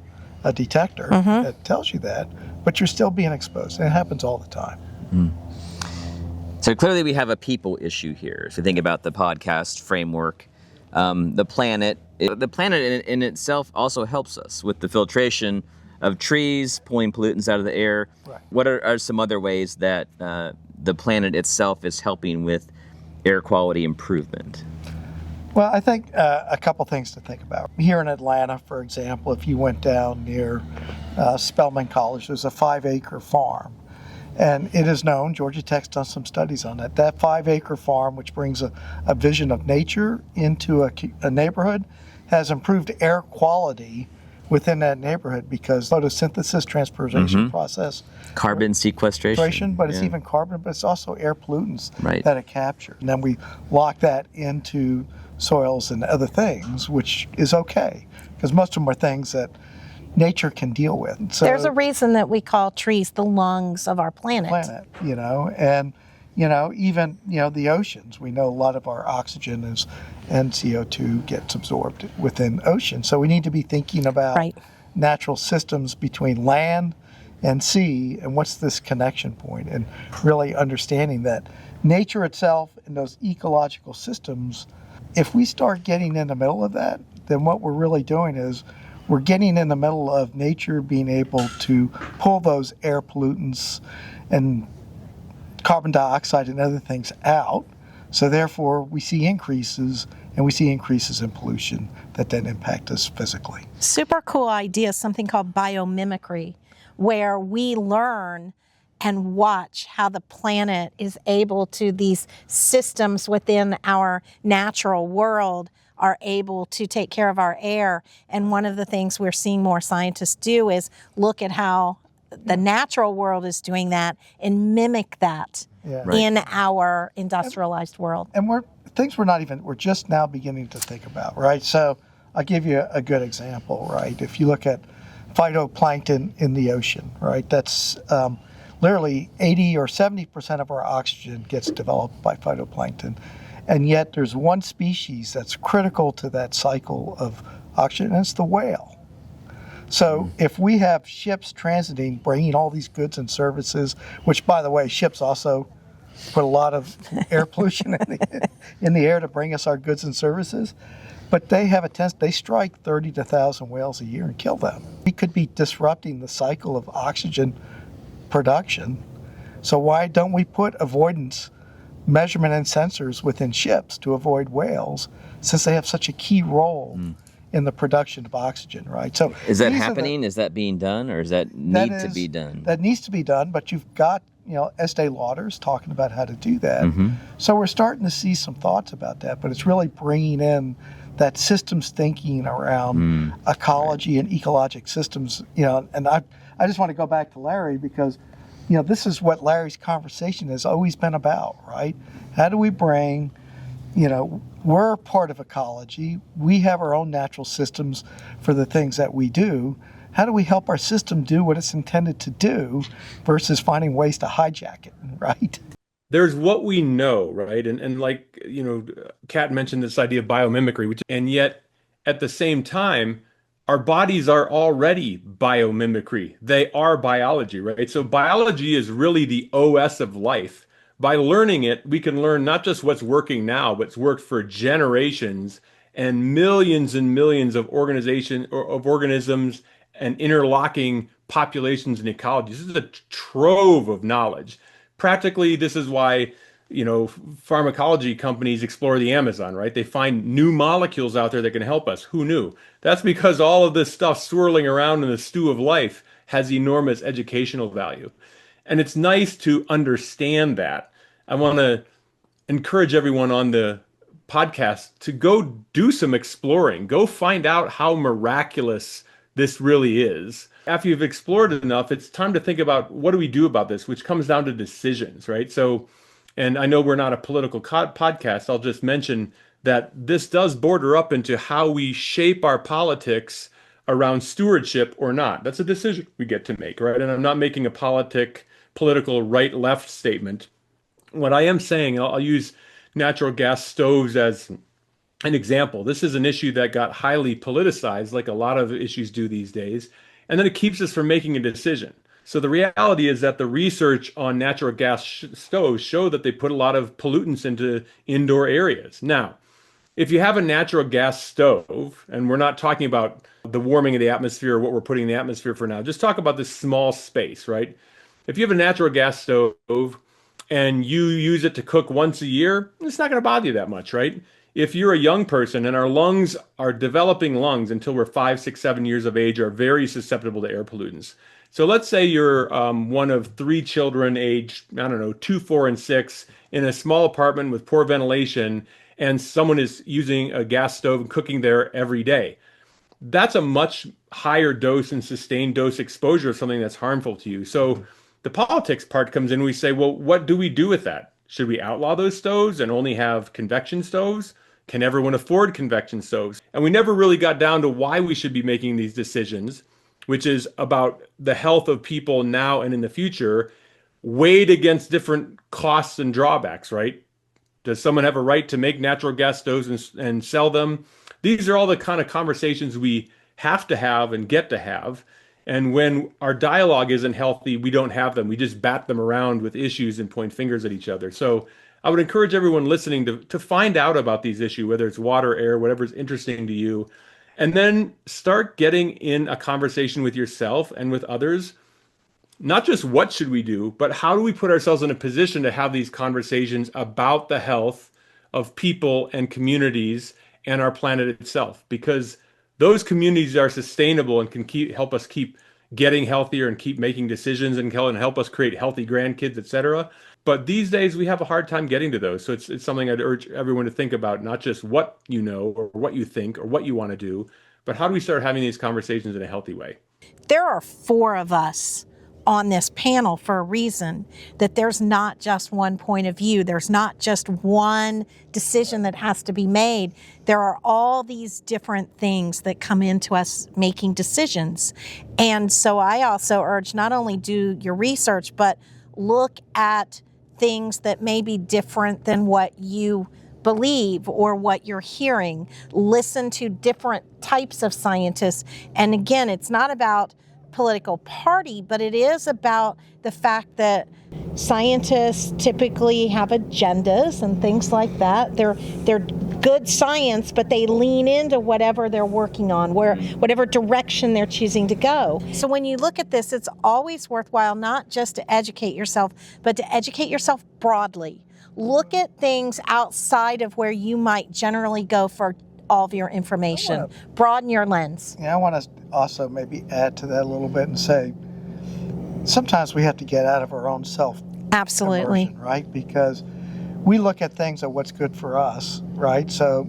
a detector that tells you that, but you're still being exposed, and it happens all the time. So clearly we have a people issue here. If you think about the podcast framework, the planet in itself also helps us with the filtration of trees, pulling pollutants out of the air. Right. What are some other ways that the planet itself is helping with air quality improvement? Well, I think a couple things to think about. Here in Atlanta, for example, if you went down near Spelman College, there's a 5-acre farm. And it is known, Georgia Tech's done some studies on it, that 5-acre farm, which brings a vision of nature into a neighborhood, has improved air quality within that neighborhood because photosynthesis, transpiration process. Carbon sequestration. But it's even carbon, but it's also air pollutants Right. that it captures. And then we lock that into soils and other things, which is okay, because most of them are things that nature can deal with. So, There's a reason that we call trees the lungs of our planet. And even the oceans. We know a lot of our oxygen and CO2 gets absorbed within oceans. So we need to be thinking about natural systems between land and sea, and what's this connection point, and really understanding that nature itself and those ecological systems, if we start getting in the middle of that, then what we're really doing is we're getting in the middle of nature being able to pull those air pollutants and carbon dioxide and other things out. So therefore, we see increases in pollution that then impact us physically. Super cool idea, something called biomimicry, where we learn and watch how the planet is able to, these systems within our natural world are able to take care of our air. And one of the things we're seeing more scientists do is look at how the natural world is doing that and mimic that in our industrialized world. And we're just now beginning to think about, right? So I'll give you a good example, right? If you look at phytoplankton in the ocean, right? That's literally 80 or 70% of our oxygen gets developed by phytoplankton. And yet there's one species that's critical to that cycle of oxygen, and it's the whale. So if we have ships transiting, bringing all these goods and services, which, by the way, ships also put a lot of air pollution in the air to bring us our goods and services, but they have they strike 30 to 1,000 whales a year and kill them. We could be disrupting the cycle of oxygen production. So why don't we put avoidance measurement and sensors within ships to avoid whales, since they have such a key role in the production of oxygen, right? So is that happening? Is that being done, or is that to be done? That needs to be done, but you've got, Estee Lauder's talking about how to do that. So we're starting to see some thoughts about that, but it's really bringing in that systems thinking around ecology and ecologic systems, and I just want to go back to Larry because this is what Larry's conversation has always been about, right? How do we bring, we're part of ecology. We have our own natural systems for the things that we do. How do we help our system do what it's intended to do versus finding ways to hijack it, right? There's what we know, right? And like, Kat mentioned this idea of biomimicry, and yet at the same time, our bodies are already biomimicry. They are biology, right? So biology is really the OS of life. By learning it, we can learn not just what's working now, but it's worked for generations and millions of organisms and interlocking populations and ecologies. This is a trove of knowledge. Practically, this is why pharmacology companies explore the Amazon, right? They find new molecules out there that can help us. Who knew? That's because all of this stuff swirling around in the stew of life has enormous educational value. And it's nice to understand that. I want to encourage everyone on the podcast to go do some exploring. Go find out how miraculous this really is. After you've explored enough, it's time to think about what do we do about this, which comes down to decisions, right? So, and I know we're not a political podcast. I'll just mention that this does border up into how we shape our politics around stewardship or not. That's a decision we get to make, right? And I'm not making a political right-left statement. What I am saying, and I'll use natural gas stoves as an example. This is an issue that got highly politicized, like a lot of issues do these days, and then it keeps us from making a decision. So the reality is that the research on natural gas stoves show that they put a lot of pollutants into indoor areas. Now, if you have a natural gas stove, and we're not talking about the warming of the atmosphere or what we're putting in the atmosphere for now, just talk about this small space, right? If you have a natural gas stove and you use it to cook once a year, it's not going to bother you that much, right? If you're a young person and our lungs are developing lungs until we're 5, 6, 7 years of age are very susceptible to air pollutants. So let's say you're one of 3 children aged, 2, 4, and 6 in a small apartment with poor ventilation, and someone is using a gas stove and cooking there every day. That's a much higher dose and sustained dose exposure of something that's harmful to you. So the politics part comes in. We say, well, what do we do with that? Should we outlaw those stoves and only have convection stoves? Can everyone afford convection stoves? And we never really got down to why we should be making these decisions, which is about the health of people now and in the future, weighed against different costs and drawbacks, right? Does someone have a right to make natural gas stoves and sell them? These are all the kind of conversations we have to have and get to have. And when our dialogue isn't healthy, we don't have them. We just bat them around with issues and point fingers at each other. So I would encourage everyone listening to find out about these issues, whether it's water, air, whatever's interesting to you, and then start getting in a conversation with yourself and with others. Not just what should we do, but how do we put ourselves in a position to have these conversations about the health of people and communities and our planet itself, because those communities are sustainable and can help us keep getting healthier and keep making decisions and help us create healthy grandkids, etc. But these days we have a hard time getting to those. So it's something I'd urge everyone to think about, not just what you know or what you think or what you want to do, but how do we start having these conversations in a healthy way? There are 4 of us on this panel for a reason, that there's not just one point of view. There's not just one decision that has to be made. There are all these different things that come into us making decisions. And so I also urge not only do your research, but look at things that may be different than what you believe or what you're hearing. Listen to different types of scientists. And again, it's not about political party, but it is about the fact that scientists typically have agendas and things like that. They're good science, but they lean into whatever they're working on, whatever direction they're choosing to go. So when you look at this, it's always worthwhile not just to educate yourself, but to educate yourself broadly. Look at things outside of where you might generally go for all of your information. Broaden your lens. Yeah, I want to also maybe add to that a little bit and say, sometimes we have to get out of our own self. Absolutely. Immersion, right? Because we look at things at what's good for us, right? So,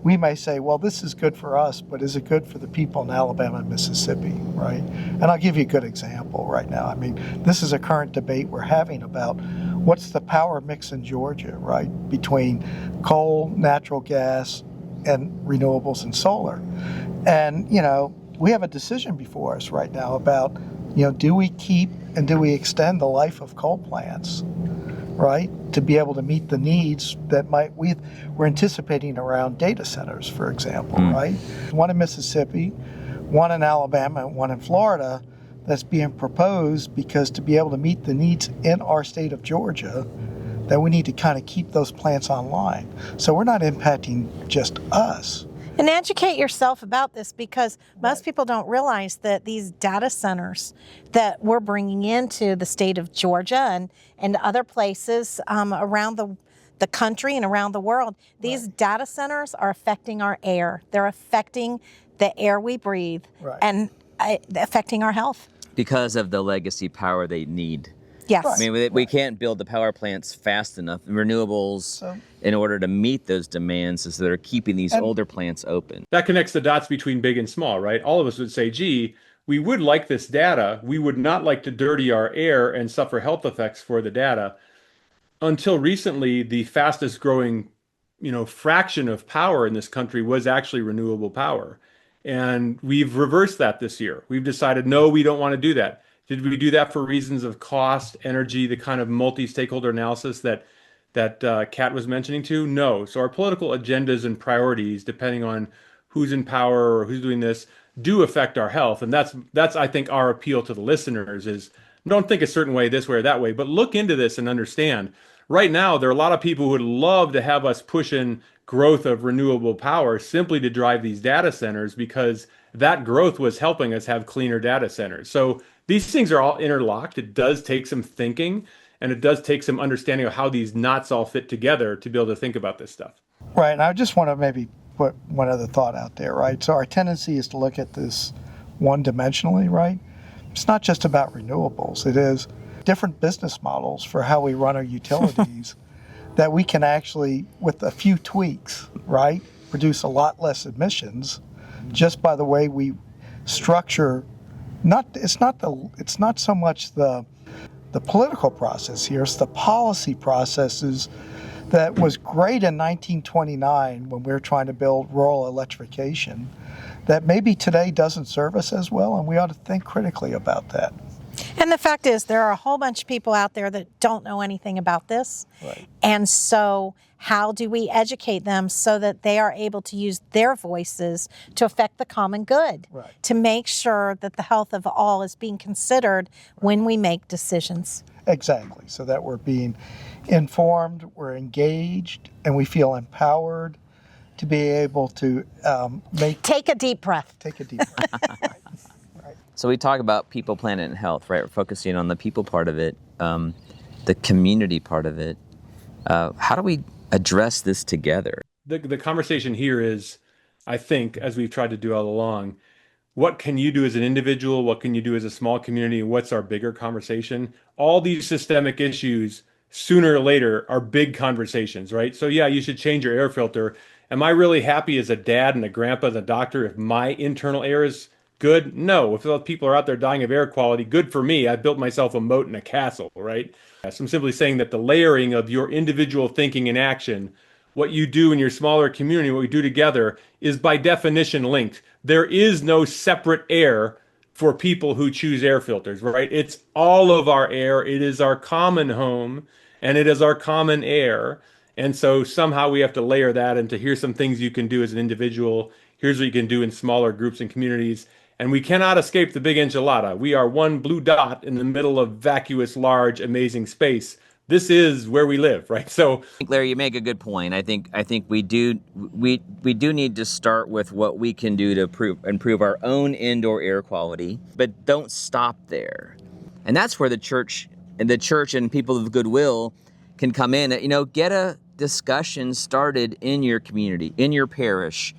we may say, well, this is good for us, but is it good for the people in Alabama and Mississippi, right? And I'll give you a good example right now. I mean, this is a current debate we're having about what's the power mix in Georgia, right? Between coal, natural gas, and renewables and solar. And, we have a decision before us right now about, do we keep and do we extend the life of coal plants, right? To be able to meet the needs that we're anticipating around data centers, for example, right? One in Mississippi, one in Alabama, and one in Florida that's being proposed because to be able to meet the needs in our state of Georgia, that we need to kind of keep those plants online. So we're not impacting just us. And educate yourself about this, because most people don't realize that these data centers that we're bringing into the state of Georgia and other places around the country and around the world, these data centers are affecting our air. They're affecting the air we breathe and affecting our health. Because of the legacy power they need. Yes. I mean, we can't build the power plants fast enough, renewables, in order to meet those demands, so they're keeping these older plants open. That connects the dots between big and small, right? All of us would say, gee, we would like this data. We would not like to dirty our air and suffer health effects for the data. Until recently, the fastest growing, fraction of power in this country was actually renewable power. And we've reversed that this year. We've decided, no, we don't want to do that. Did we do that for reasons of cost, energy, the kind of multi-stakeholder analysis that Kat was mentioning too? No. So our political agendas and priorities, depending on who's in power or who's doing this, do affect our health. And that's I think our appeal to the listeners is, don't think a certain way, this way or that way, but look into this and understand. Right now, there are a lot of people who would love to have us push in growth of renewable power simply to drive these data centers, because that growth was helping us have cleaner data centers. So these things are all interlocked. It does take some thinking, and it does take some understanding of how these knots all fit together to be able to think about this stuff. Right, and I just want to maybe put one other thought out there, right? So our tendency is to look at this one-dimensionally, right? It's not just about renewables. It is different business models for how we run our utilities that we can actually, with a few tweaks, right, produce a lot less emissions just by the way we structure. It's not so much the political process here, it's the policy processes that was great in 1929 when we were trying to build rural electrification that maybe today doesn't serve us as well, and we ought to think critically about that. And the fact is, there are a whole bunch of people out there that don't know anything about this. Right. And so how do we educate them so that they are able to use their voices to affect the common good, to make sure that the health of all is being considered when we make decisions? Exactly, so that we're being informed, we're engaged, and we feel empowered to be able to Take a deep breath. Take a deep breath. So we talk about people, planet, and health, right? We're focusing on the people part of it, the community part of it. How do we address this together? The conversation here is, I think, as we've tried to do all along, what can you do as an individual? What can you do as a small community? What's our bigger conversation? All these systemic issues, sooner or later, are big conversations, right? So yeah, you should change your air filter. Am I really happy as a dad and a grandpa and a doctor if my internal air is good? No. If those people are out there dying of air quality, good for me. I built myself a moat and a castle, right? So I'm simply saying that the layering of your individual thinking and action, what you do in your smaller community, what we do together, is by definition linked. There is no separate air for people who choose air filters, right? It's all of our air. It is our common home, and it is our common air. And so somehow we have to layer that into, here's some things you can do as an individual. Here's what you can do in smaller groups and communities. And we cannot escape the big enchilada. We are one blue dot in the middle of vacuous, large, amazing space. This is where we live, right? So, I think, Larry, you make a good point. I think we do need to start with what we can do to improve our own indoor air quality, but don't stop there. And that's where the church and people of goodwill can come in. Get a discussion started in your community, in your parish.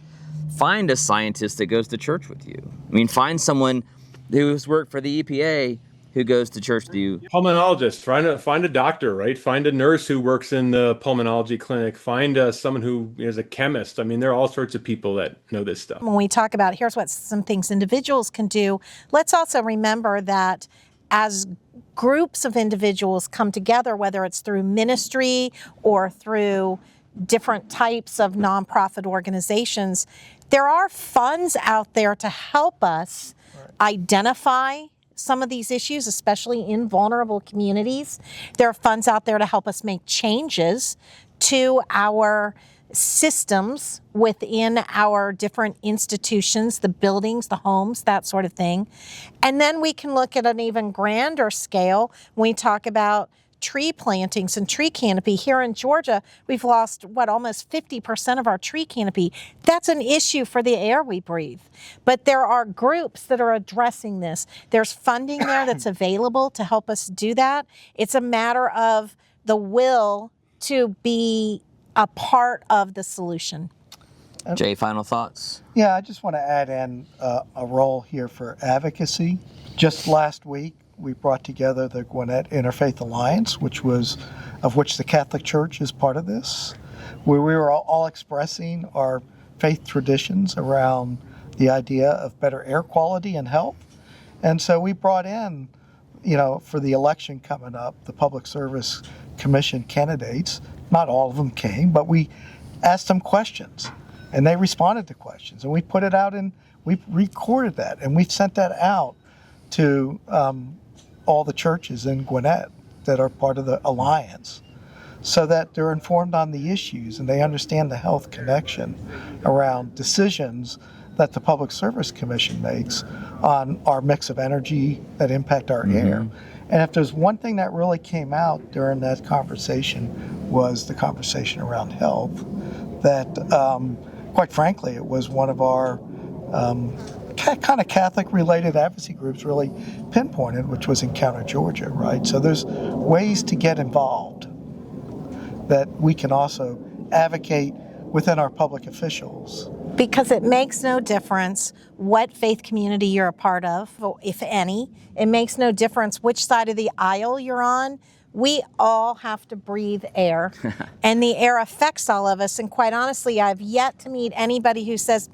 Find a scientist that goes to church with you. I mean, find someone who's worked for the EPA who goes to church with you. Pulmonologist, find a doctor, right? Find a nurse who works in the pulmonology clinic. Find someone who is a chemist. I mean, there are all sorts of people that know this stuff. When we talk about here's what some things individuals can do, let's also remember that as groups of individuals come together, whether it's through ministry or through different types of nonprofit organizations, there are funds out there to help us identify some of these issues, especially in vulnerable communities. There are funds out there to help us make changes to our systems within our different institutions, the buildings, the homes, that sort of thing. And then we can look at an even grander scale when we talk about tree plantings and tree canopy. Here in Georgia, we've lost, almost 50% of our tree canopy. That's an issue for the air we breathe. But there are groups that are addressing this. There's funding there that's available to help us do that. It's a matter of the will to be a part of the solution. Jay, final thoughts? Yeah, I just want to add in a role here for advocacy. Just last week, we brought together the Gwinnett Interfaith Alliance, of which the Catholic Church is part of this, where we were all expressing our faith traditions around the idea of better air quality and health. And so we brought in, for the election coming up, the Public Service Commission candidates. Not all of them came, but we asked them questions. And they responded to questions, and we put it out, and we recorded that, and we've sent that out to all the churches in Gwinnett that are part of the alliance, so that they're informed on the issues and they understand the health connection around decisions that the Public Service Commission makes on our mix of energy that impact our air. And if there's one thing that really came out during that conversation was the conversation around health, that quite frankly, it was one of our kind of Catholic-related advocacy groups really pinpointed, which was Encounter Georgia, right? So there's ways to get involved that we can also advocate within our public officials. Because it makes no difference what faith community you're a part of, if any. It makes no difference which side of the aisle you're on. We all have to breathe air, and the air affects all of us. And quite honestly, I've yet to meet anybody who says,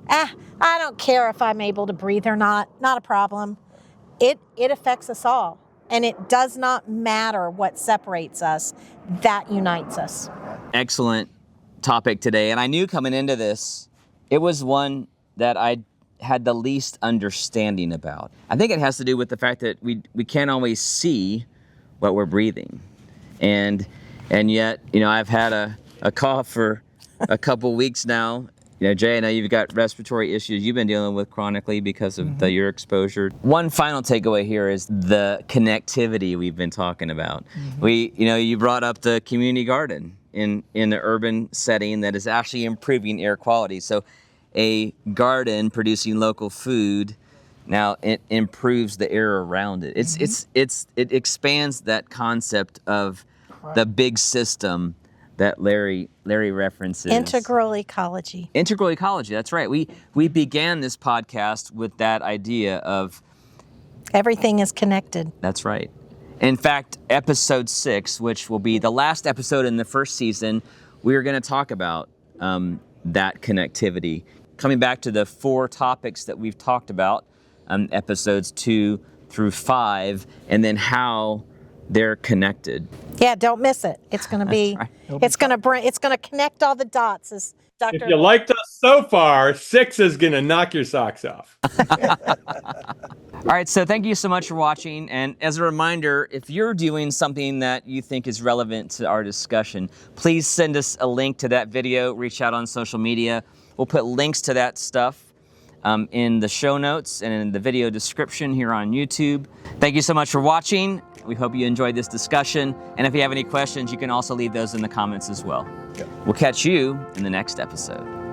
I don't care if I'm able to breathe or not a problem. It affects us all, and it does not matter what separates us. That unites us. Excellent topic today, and I knew coming into this, it was one that I had the least understanding about. I think it has to do with the fact that we can't always see what we're breathing. And yet, I've had a cough for a couple weeks now. Jay, I know you've got respiratory issues you've been dealing with chronically because of your exposure. One final takeaway here is the connectivity we've been talking about. You brought up the community garden in the urban setting that is actually improving air quality. So a garden producing local food, now it improves the air around it. It expands that concept of the big system that Larry references. Integral ecology. Integral ecology, that's right. We began this podcast with that idea of everything is connected. That's right. In fact, episode 6, which will be the last episode in the first season, we are going to talk about that connectivity. Coming back to the 4 topics that we've talked about, episodes 2 through 5, and then how they're connected. Yeah, don't miss it. It's going to be, right. it's going to connect all the dots. As Dr. If you liked us so far, 6 is going to knock your socks off. All right, so thank you so much for watching. And as a reminder, if you're doing something that you think is relevant to our discussion, please send us a link to that video, reach out on social media. We'll put links to that stuff in the show notes and in the video description here on YouTube. Thank you so much for watching. We hope you enjoyed this discussion. And if you have any questions, you can also leave those in the comments as well. We'll catch you in the next episode.